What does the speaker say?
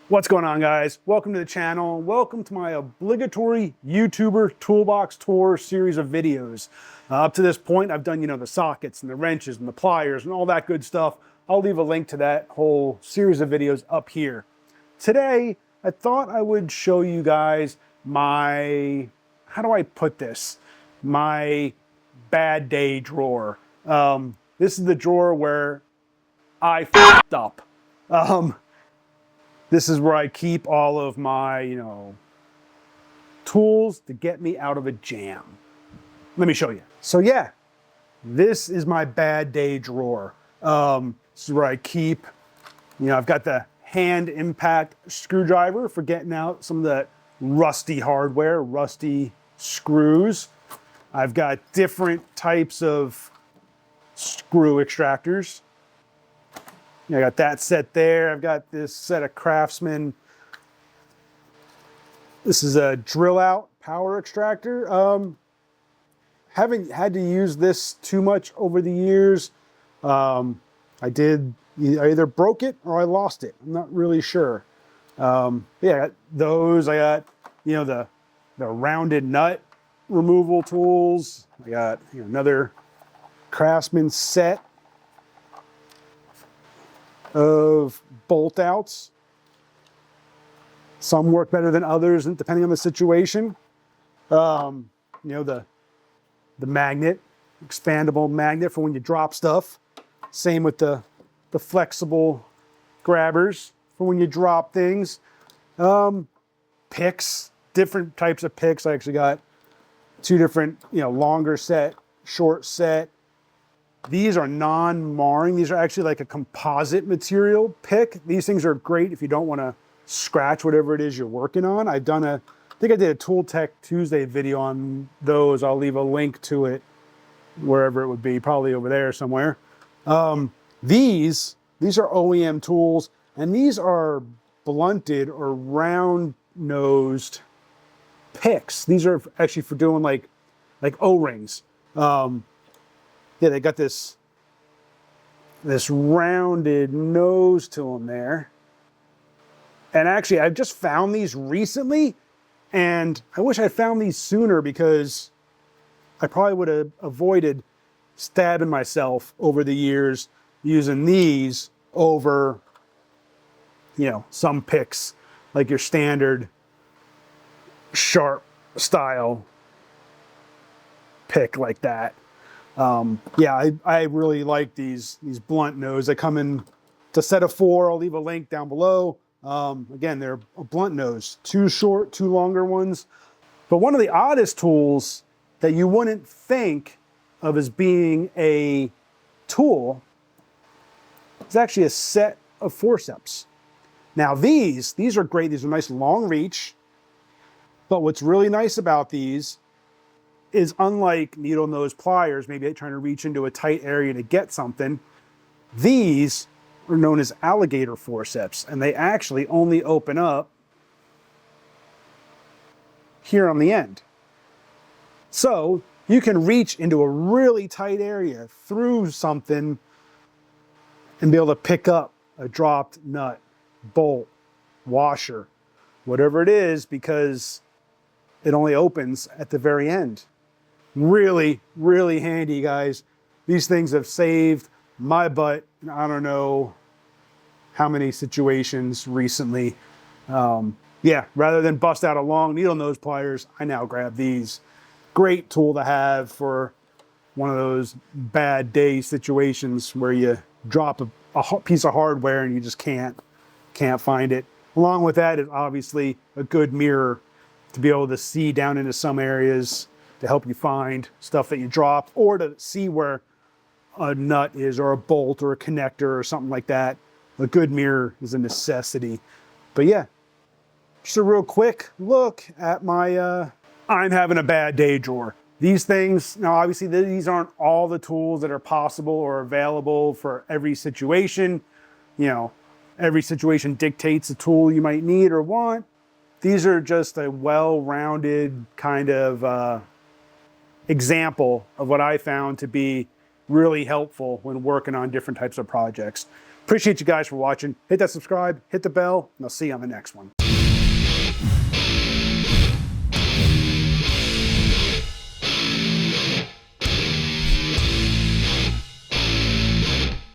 What's going on, guys? Welcome to the channel. Welcome to my obligatory YouTuber Toolbox Tour series of videos. Up to this point, I've done, the sockets and the wrenches and the pliers and all that good stuff. I'll leave a link to that whole series of videos up here. Today, I thought I would show you guys my, how do I put this? My bad day drawer. This is the drawer where I f***ed up. This is where I keep all of my, tools to get me out of a jam. Let me show you. So yeah, this is my bad day drawer. This is where I keep, I've got the hand impact screwdriver for getting out some of the rusty hardware, rusty screws. I've got different types of screw extractors. I got that set there. I've got this set of Craftsman. This is a drill out power extractor. Haven't had to use this too much over the years. I either broke it or I lost it. I'm not really sure. Yeah, I got those. I got, the rounded nut removal tools. I got another Craftsman set of bolt outs. Some work better than others depending on the situation. The magnet, expandable magnet for when you drop stuff. Same with the flexible grabbers for when you drop things. Picks, different types of picks. I actually got two different, longer set, short set. These are non-marring. These are actually like a composite material pick. These things are great if you don't want to scratch whatever it is you're working on. I think I did a Tool Tech Tuesday video on those. I'll leave a link to it wherever it would be, probably over there somewhere. These are OEM tools, and these are blunted or round-nosed picks. These are actually for doing like O-rings. Yeah, they got this rounded nose to them there. And actually, I've just found these recently, and I wish I found these sooner because I probably would have avoided stabbing myself over the years using these over, some picks, like your standard sharp style pick like that. Yeah, I really like these blunt nose. They come in to set of 4. I'll leave a link down below. Again, they're a blunt nose, 2 short, 2 longer ones. But one of the oddest tools that you wouldn't think of as being a tool is actually a set of forceps. Now these are great. These are nice long reach. But what's really nice about these is, unlike needle nose pliers, maybe trying to reach into a tight area to get something, these are known as alligator forceps, and they actually only open up here on the end. So you can reach into a really tight area through something and be able to pick up a dropped nut, bolt, washer, whatever it is, because it only opens at the very end. Really, really handy, guys. These things have saved my butt in I don't know how many situations recently. Yeah, rather than bust out a long needle nose pliers, I now grab these. Great tool to have for one of those bad day situations where you drop a piece of hardware and you just can't find it. Along with that is obviously a good mirror to be able to see down into some areas, to help you find stuff that you dropped, or to see where a nut is, or a bolt, or a connector, or something like that. A good mirror is a necessity. But yeah, just a real quick look at my I'm having a bad day drawer. These things, now obviously these aren't all the tools that are possible or available for every situation. Every situation dictates a tool you might need or want. These are just a well-rounded kind of example of what I found to be really helpful when working on different types of projects. Appreciate you guys for watching. Hit that subscribe, hit the bell, and I'll see you on the next one.